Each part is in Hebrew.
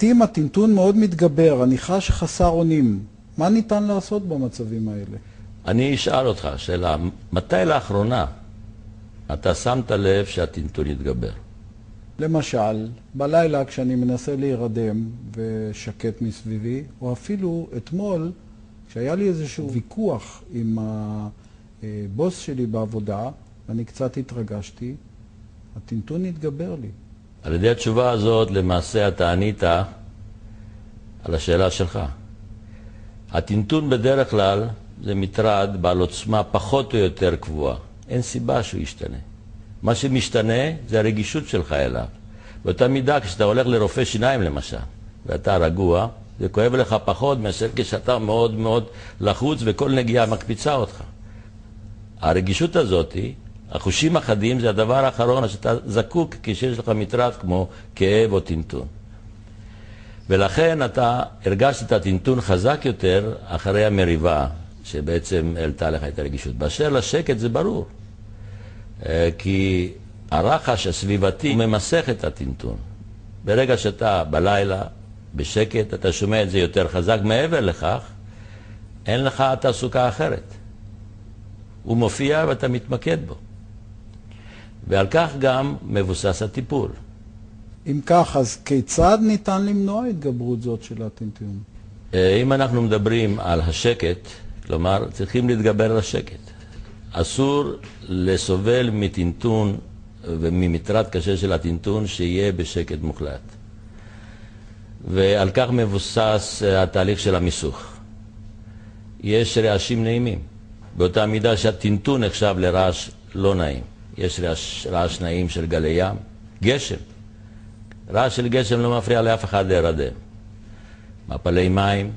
אם הטינטון מאוד מתגבר, אני חש חסר אונים, מה ניתן לעשות במצבים האלה? אני אשאל אותך שאלה, מתי לאחרונה אתה שמת לב שהטינטון יתגבר? למשל, בלילה כשאני מנסה להירדם ושקט מסביבי, או אפילו אתמול, כשהיה לי איזשהו ויכוח עם הבוס שלי בעבודה, אני קצת התרגשתי, הטינטון התגבר לי. על ידי התשובה הזאת, למעשה אתה ענית על השאלה שלך. הטינטון בדרך כלל זה מטרד בעל עוצמה פחות או יותר קבועה. אין סיבה שהוא ישתנה. מה שמשתנה זה הרגישות שלך אליו. באותה מידה, כשאתה הולך לרופא שיניים למשל, ואתה רגוע, זה כואב לך פחות מאשר כשאתה מאוד מאוד לחוץ וכל נגיעה מקפיצה אותך. הרגישות הזאת, החושים החדים, זה הדבר האחרון שאתה זקוק כשיש לך מטרד כמו כאב או טינטון. ולכן אתה הרגשת את הטינטון חזק יותר אחרי המריבה שבעצם העלתה לך את הרגישות. באשר לשקט זה ברור, כי הרחש הסביבתי ממסך את הטינטון. ברגע שאתה בלילה בשקט, אתה שומע את זה יותר חזק. מעבר לכך, אין לך תעסוקה אחרת. הוא מופיע ואתה מתמקד בו. ועל כך גם מבוסס הטיפול. אם כך, אז כיצד ניתן למנוע התגברות זאת של הטינטון? אם אנחנו מדברים על השקט, כלומר, צריכים להתגבר על השקט. אסור לסובל מטינטון וממטרד קשה של הטינטון שיהיה בשקט מוחלט. ועל כך מבוסס התהליך של המיסוך. יש רעשים נעימים. באותה מידה שהטינטון נחשב לרעש לא נעים. יש רעש נעים של גלי ים. גשם. רעש של גשם לא מפריע לאף אחד להירדם. מפלי מים.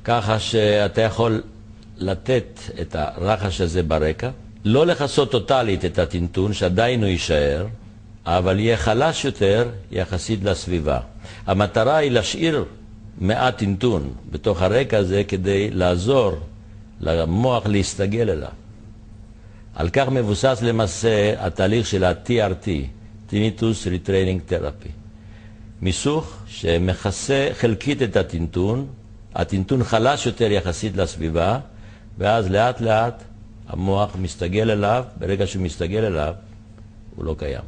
ככה שאתה יכול לתת את הרחש הזה ברקע. לא לחסות טוטלית את הטינטון, שעדיין הוא יישאר, אבל יהיה חלש יותר יחסית לסביבה. המטרה היא להשאיר מעט טינטון בתוך הרקע הזה כדי לעזור למוח להסתגל אליו. על כך מבוסס למעשה התהליך של ה-TRT, Tinnitus Retraining Therapy. מיסוך שמכסה חלקית את הטינטון, הטינטון חלש יותר יחסית לסביבה, ואז לאט לאט המוח מסתגל אליו, ברגע שהוא מסתגל אליו, הוא לא קיים.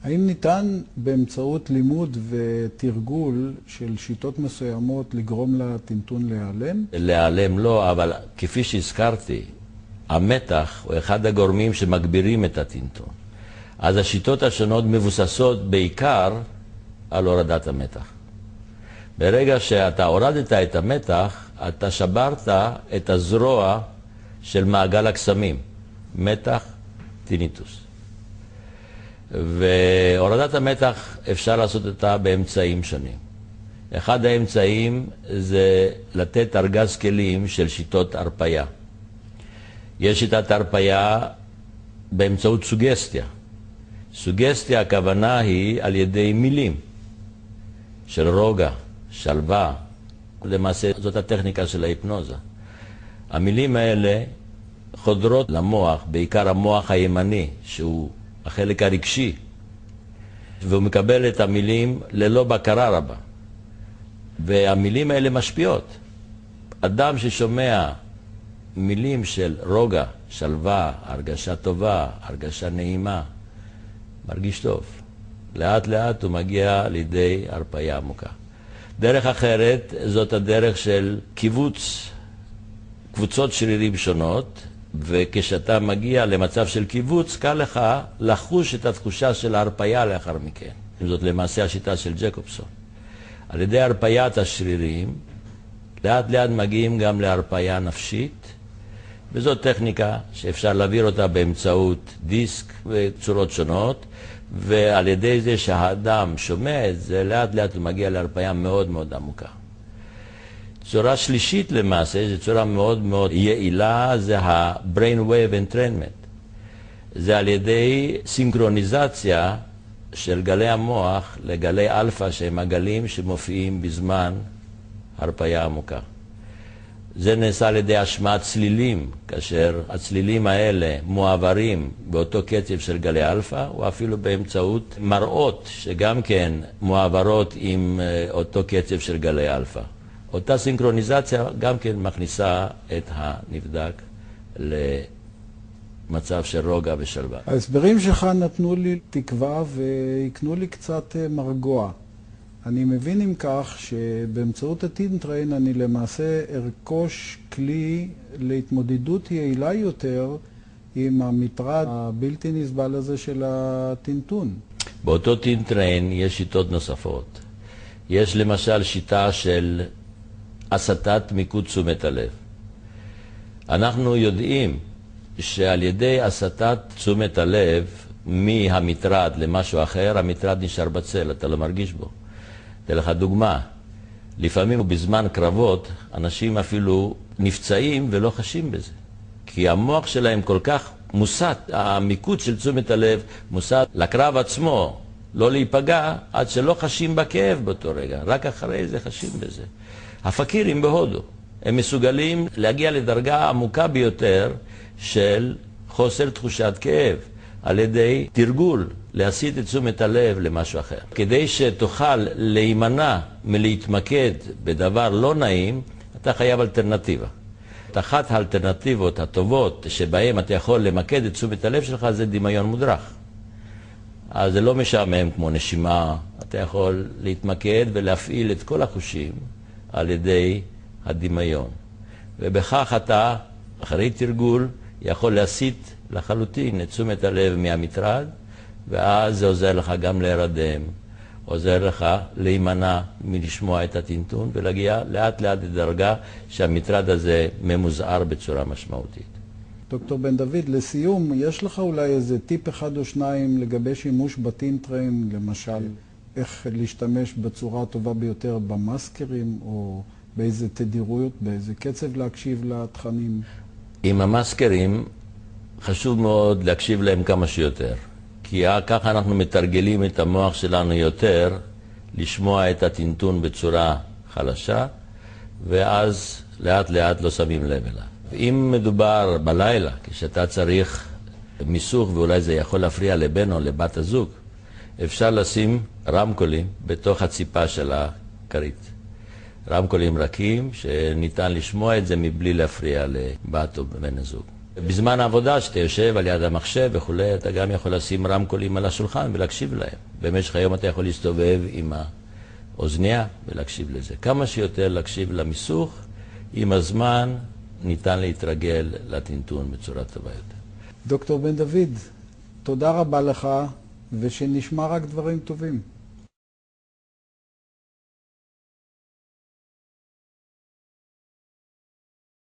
האם ניתן באמצעות לימוד ותרגול של שיטות מסוימות לגרום לטינטון להיעלם? להיעלם לא, אבל כפי שהזכרתי, המתח הוא אחד הגורמים שמגבירים את הטינטון. אז השיטות השונות מבוססות בעיקר על הורדת המתח. ברגע שאתה הורדת את המתח, אתה שברת את הזרוע של מעגל הקסמים, מתח, טיניטוס. והורדת המתח אפשר לעשות אותה באמצעים שונים. אחד האמצעים זה לתת ארגז כלים של שיטות הרפיה. יש שיטת הרפיה באמצעות סוגסטיה. סוגסטיה הכוונה היא על ידי מילים של רוגע, שלווה. למעשה זאת הטכניקה של ההיפנוזה. המילים האלה חודרות למוח, בעיקר המוח הימני, שהוא החלק הרגשי, והוא מקבל את המילים ללא בקרה רבה. והמילים האלה משפיעות. אדם ששומע מילים של רוגע, שלווה, הרגשה טובה, הרגשה נעימה, מרגיש טוב. לאט לאט הוא מגיע לידי הרפיה עמוקה. דרך אחרת זאת הדרך של קבוצות שרירים שונות, וכשאתה מגיע למצב של קיבוץ, קל לך לחוש את התחושה של ההרפיה לאחר מכן. זאת למעשה השיטה של ג'קובסון. על ידי הרפיית השרירים, לאט לאט מגיעים גם להרפיה נפשית, וזאת טכניקה שאפשר להעביר אותה באמצעות דיסק וצורות שונות, ועל ידי זה שהאדם שומע את זה, לאט לאט הוא מגיע להרפיה מאוד מאוד עמוקה. צורה שלישית למעשה, זו צורה מאוד מאוד יעילה, זה ה-brain wave entrainment. זה על ידי סינכרוניזציה של גלי המוח לגלי אלפא, שהם הגלים שמופיעים בזמן הרפיה עמוקה. זה נעשה על ידי השמעת צלילים, כאשר הצלילים האלה מועברים באותו קצב של גלי אלפא, או אפילו באמצעות מראות שגם כן מועברות עם אותו קצב של גלי אלפא. אותה סינכרוניזציה גם כן מכניסה את הנבדק למצב של רוגע ושלווה. ההסברים שלך נתנו לי תקווה והקנו לי קצת מרגוע. אני מבין עם כך שבאמצעות הטינטריין אני למעשה ארכוש כלי להתמודדות יעילה יותר עם המטרד הבלתי נסבל הזה של הטינטון. באותו טינטריין יש שיטות נוספות. יש למשל שיטה של הסטת מיקוד תשומת הלב. אנחנו יודעים שעל ידי הסטת תשומת הלב מהמטרד למשהו אחר, המטרד נשאר בצל, אתה לא מרגיש בו. אתן לך דוגמה, לפעמים בזמן קרבות אנשים אפילו נפצעים ולא חשים בזה. כי המוח שלהם כל כך מוסט, המיקוד של תשומת הלב מוסט לקרב עצמו, לא להיפגע עד שלא חשים בכאב באותו רגע, רק אחרי זה חשים בזה. הפקירים בהודו, הם מסוגלים להגיע לדרגה עמוקה ביותר של חוסר תחושת כאב, על ידי תרגול, להסיט את תשומת הלב למשהו אחר. כדי שתוכל להימנע מלהתמקד בדבר לא נעים, אתה חייב אלטרנטיבה. אחת האלטרנטיבות הטובות שבהן אתה יכול למקד את תשומת הלב שלך זה דמיון מודרך. אז זה לא משעמם כמו נשימה, אתה יכול להתמקד ולהפעיל את כל החושים על ידי הדמיון. ובכך אתה, אחרי תרגול, יכול להסיט לחלוטין את תשומת הלב מהמטרד, ואז זה עוזר לך גם להירדם, עוזר לך להימנע מלשמוע את הטינטון ולהגיע לאט לאט לדרגה שהמטרד הזה ממוזער בצורה משמעותית. דוקטור בן דוד, לסיום, יש לך אולי איזה טיפ אחד או שניים לגבי שימוש בטינטריין, למשל, איך להשתמש בצורה הטובה ביותר במאסקרים, או באיזה תדירות, באיזה קצב להקשיב לתכנים? עם המאסקרים חשוב מאוד להקשיב להם כמה שיותר, כי ככה אנחנו מתרגלים את המוח שלנו יותר לשמוע את הטינטון בצורה חלשה, ואז לאט לאט לא שמים לב אליו. אם מדובר בלילה, כשאתה צריך מיסוך ואולי זה יכול להפריע לבן או לבת הזוג, אפשר לשים רמקולים בתוך הציפה של הכרית. רמקולים רכים שניתן לשמוע את זה מבלי להפריע לבת או בן הזוג. בזמן העבודה שאתה יושב על יד המחשב וכולי, אתה גם יכול לשים רמקולים על השולחן ולהקשיב להם. במשך היום אתה יכול להסתובב עם האוזניה ולהקשיב לזה. כמה שיותר להקשיב למיסוך, עם הזמן ניתן להתרגל לטינטון בצורה טובה יותר. דוקטור בן דוד, תודה רבה לך, ושנשמע רק דברים טובים.